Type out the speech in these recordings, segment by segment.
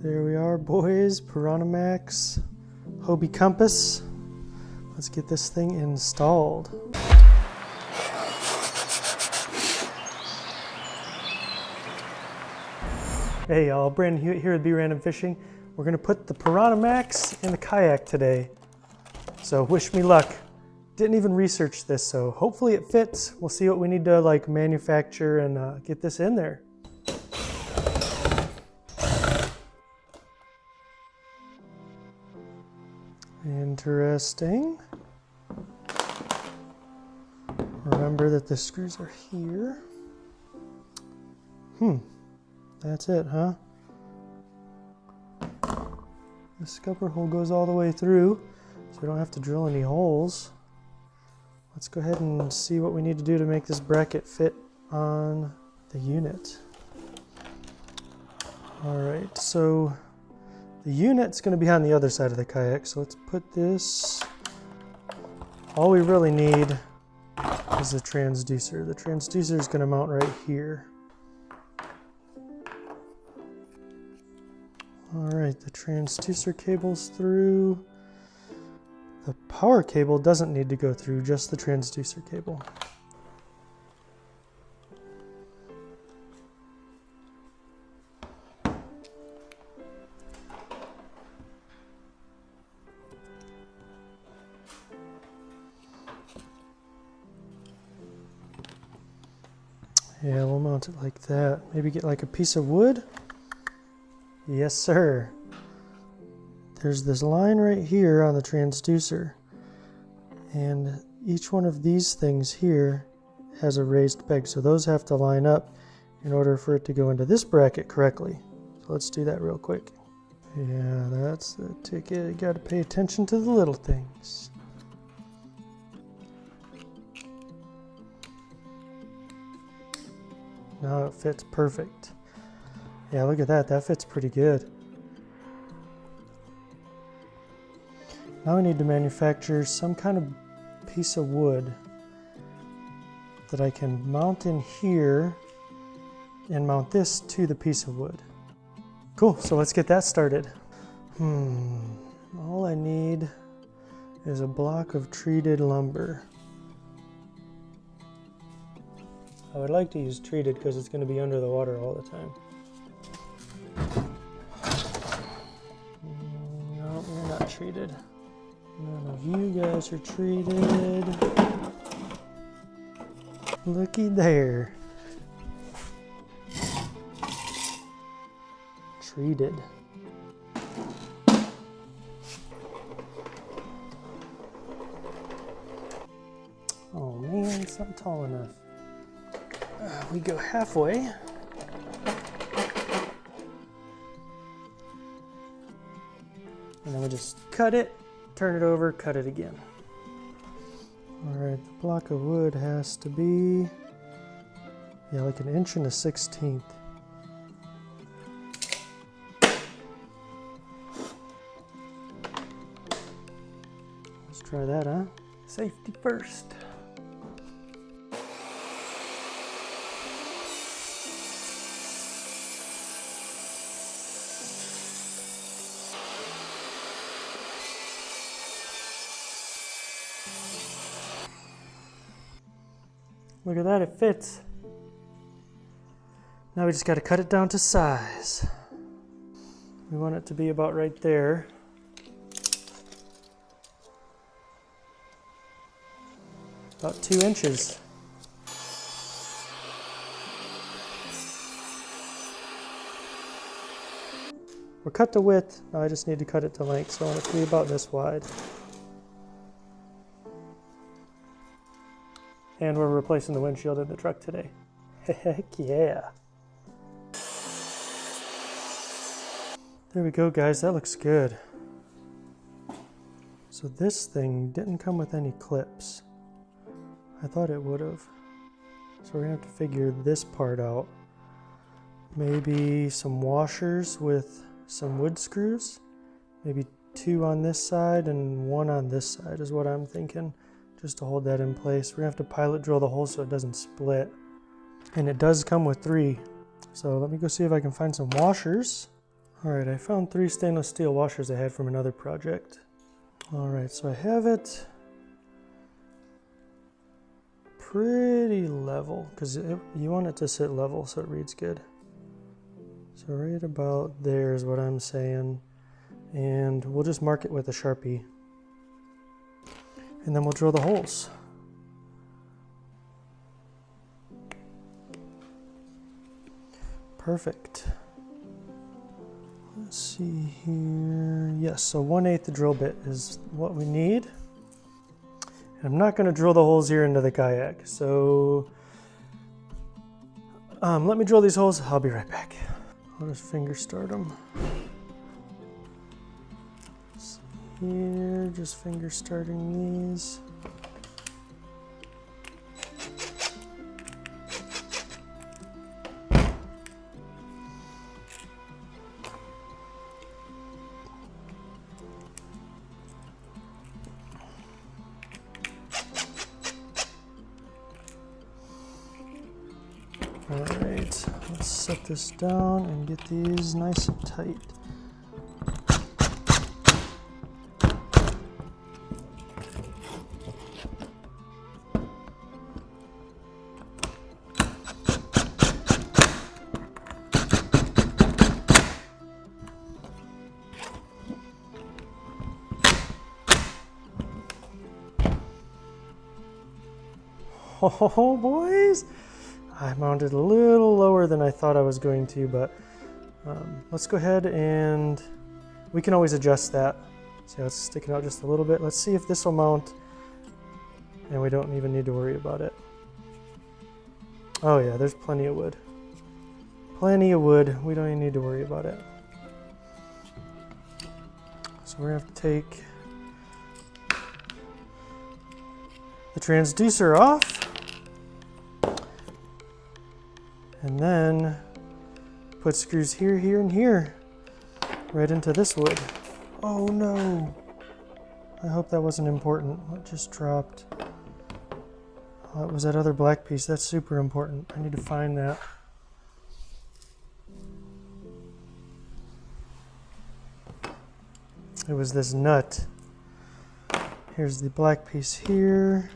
There we are, boys. PiranahMAX Hobie compass. Let's get this thing installed. Hey y'all, Brandon here at Be Random Fishing. We're gonna put the PiranahMAX in the kayak today. So wish me luck. Didn't even research this, so hopefully it fits. We'll see what we need to manufacture and get this in there. Interesting. Remember that the screws are here. That's it, huh? The scupper hole goes all the way through, so we don't have to drill any holes. Let's go ahead and see what we need to do to make this bracket fit on the unit. Alright, so the unit's going to be on the other side of the kayak, so let's put this. All we really need is the transducer. The transducer is going to mount right here. Alright, the transducer cable's through. The power cable doesn't need to go through, just the transducer cable. Yeah, we'll mount it like that. Maybe get like a piece of wood. Yes, sir. There's this line right here on the transducer, and each one of these things here has a raised peg, so those have to line up in order for it to go into this bracket correctly. So let's do that real quick. Yeah, that's the ticket. You got to pay attention to the little things. Now it fits perfect. Yeah, look at that. That fits pretty good. Now we need to manufacture some kind of piece of wood that I can mount in here and mount this to the piece of wood. Cool, so let's get that started. All I need is a block of treated lumber. I would like to use treated because it's going to be under the water all the time. No, you're not treated. None of you guys are treated. Looky there. Treated. Oh man, it's not tall enough. We go halfway. And then we just cut it, turn it over, cut it again. Alright, the block of wood has to be, yeah, like 1 1/16. Let's try that, huh? Safety first. Look at that, it fits. Now we just got to cut it down to size. We want it to be about right there. About 2 inches. We're cut to width. Now I just need to cut it to length, so I want it to be about this wide. And we're replacing the windshield in the truck today. Heck yeah. There we go, guys. That looks good. So this thing didn't come with any clips. I thought it would have. So we're going to have to figure this part out. Maybe some washers with some wood screws. Maybe 2 on this side and 1 on this side is what I'm thinking. Just to hold that in place. We're gonna have to pilot drill the hole so it doesn't split. And it does come with 3. So let me go see if I can find some washers. Alright, I found 3 stainless steel washers I had from another project. Alright, so I have it pretty level, because you want it to sit level so it reads good. So right about there is what I'm saying. And we'll just mark it with a Sharpie. And then we'll drill the holes. Perfect. Let's see here. Yes, so 1/8 drill bit is what we need. And I'm not going to drill the holes here into the kayak. So let me drill these holes. I'll be right back. I'll just finger start them. Here, just finger starting these. All right, let's set this down and get these nice and tight. Oh, boys! I mounted a little lower than I thought I was going to, but let's go ahead and we can always adjust that. See how it's sticking out just a little bit? Let's see if this will mount, and we don't even need to worry about it. Oh yeah, there's plenty of wood. Plenty of wood. We don't even need to worry about it. So we're going to have to take the transducer off. And then put screws here, here, and here, right into this wood. Oh no! I hope that wasn't important. What just dropped? Oh, it was that other black piece. That's super important. I need to find that. It was this nut. Here's the black piece here.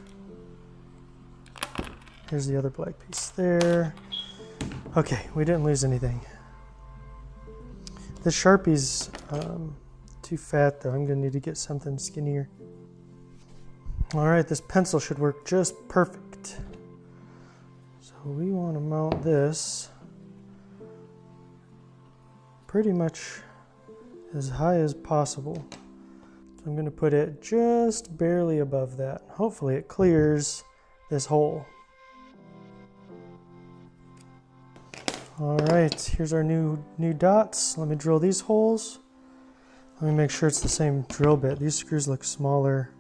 Here's the other black piece there. Okay, we didn't lose anything. This Sharpie's too fat though. I'm gonna need to get something skinnier. All right, this pencil should work just perfect. So we want to mount this pretty much as high as possible. So I'm gonna put it just barely above that. Hopefully it clears this hole. All right, here's our new dots. Let me drill these holes. Let me make sure it's the same drill bit. These screws look smaller.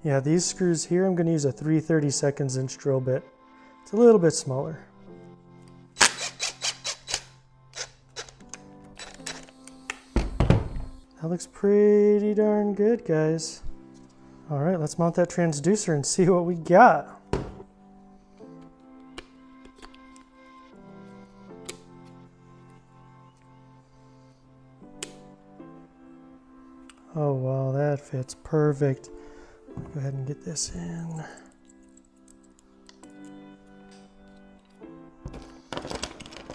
Yeah, these screws here, I'm going to use a 3/32 inch drill bit. It's a little bit smaller. That looks pretty darn good, guys. All right, let's mount that transducer and see what we got. Oh wow, that fits perfect. Go ahead and get this in.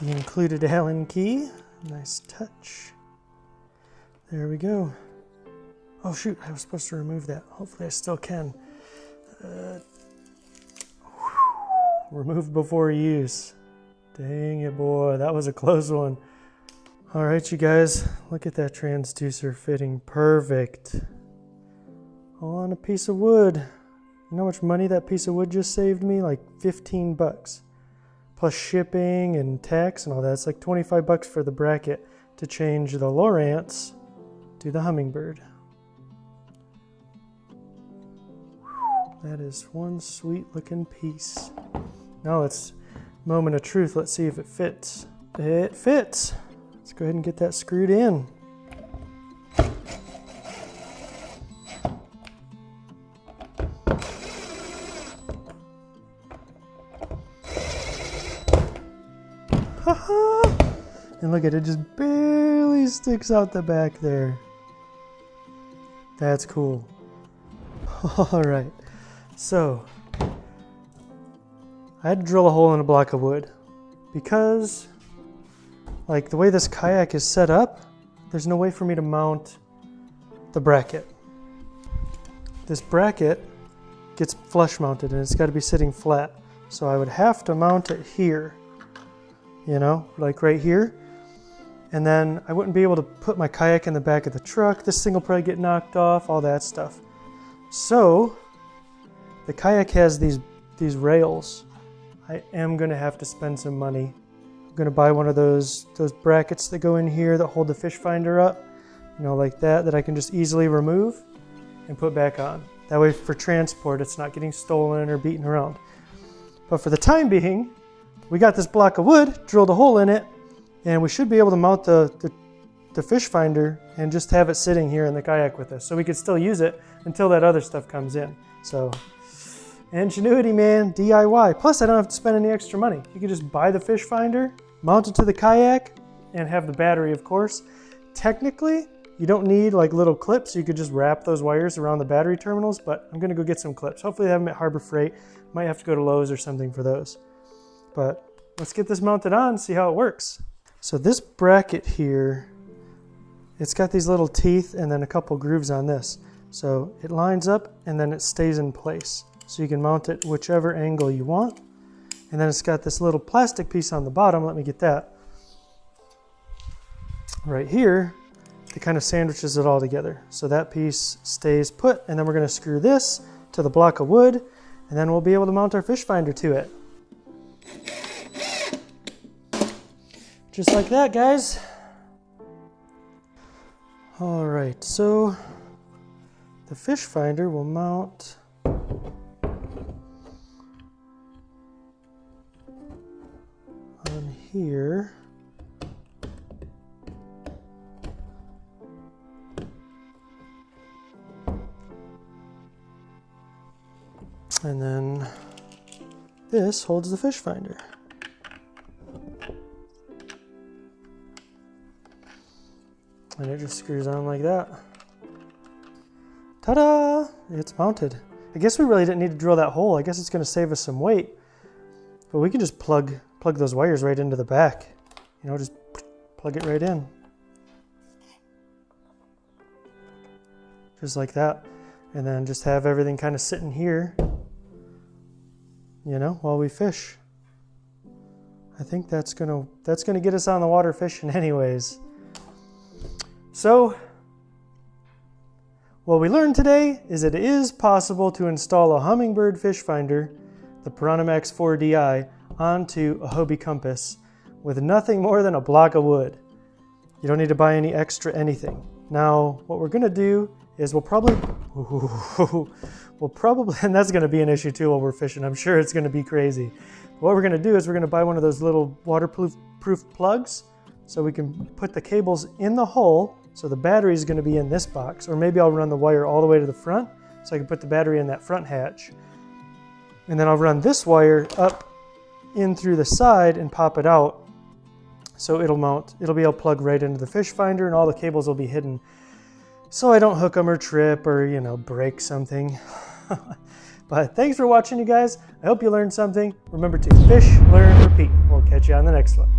The included Allen key. Nice touch. There we go. Oh shoot, I was supposed to remove that. Hopefully I still can. Remove before use. Dang it, boy, that was a close one. All right, you guys, look at that transducer fitting perfect. All on a piece of wood. You know how much money that piece of wood just saved me? Like 15 bucks. Plus shipping and tax and all that. It's like 25 bucks for the bracket to change the Lowrance to the Humminbird. That is one sweet looking piece. Now it's moment of truth. Let's see if it fits. It fits. Let's go ahead and get that screwed in. And look at it, just barely he sticks out the back there. That's cool. All right, so I had to drill a hole in a block of wood because, like, the way this kayak is set up, there's no way for me to mount the bracket. This bracket gets flush mounted and it's got to be sitting flat. So I would have to mount it here, you know, like right here. And then I wouldn't be able to put my kayak in the back of the truck. This thing will probably get knocked off, all that stuff. So the kayak has these rails. I am going to have to spend some money. I'm going to buy one of those brackets that go in here that hold the fish finder up, you know, like that I can just easily remove and put back on. That way for transport, it's not getting stolen or beaten around. But for the time being, we got this block of wood, drilled a hole in it, and we should be able to mount the fish finder and just have it sitting here in the kayak with us. So we could still use it until that other stuff comes in. So ingenuity, man, DIY. Plus, I don't have to spend any extra money. You can just buy the fish finder, mount it to the kayak, and have the battery, of course. Technically, you don't need like little clips. You could just wrap those wires around the battery terminals, but I'm gonna go get some clips. Hopefully they have them at Harbor Freight. Might have to go to Lowe's or something for those. But let's get this mounted on, see how it works. So this bracket here, it's got these little teeth and then a couple grooves on this. So it lines up and then it stays in place. So you can mount it whichever angle you want. And then it's got this little plastic piece on the bottom. Let me get that. Right here, it kind of sandwiches it all together. So that piece stays put, and then we're going to screw this to the block of wood, and then we'll be able to mount our fish finder to it. Just like that, guys. All right, so the fish finder will mount on here. And then this holds the fish finder. And it just screws on like that. Ta-da! It's mounted. I guess we really didn't need to drill that hole. I guess it's going to save us some weight. But we can just plug those wires right into the back. You know, just plug it right in. Just like that. And then just have everything kind of sitting here, you know, while we fish. I think that's gonna get us on the water fishing anyways. So what we learned today is that it is possible to install a Humminbird fish finder, the PiranahMAX 4DI, onto a Hobie compass with nothing more than a block of wood. You don't need to buy any extra anything. Now, what we're gonna do is we'll probably, and that's gonna be an issue too while we're fishing. I'm sure it's gonna be crazy. What we're gonna do is we're gonna buy one of those little waterproof plugs so we can put the cables in the hole. So the battery is gonna be in this box, or maybe I'll run the wire all the way to the front so I can put the battery in that front hatch. And then I'll run this wire up in through the side and pop it out. So it'll be able to plug right into the fish finder and all the cables will be hidden. So I don't hook them or trip or, you know, break something. But thanks for watching, you guys. I hope you learned something. Remember to fish, learn, repeat. We'll catch you on the next one.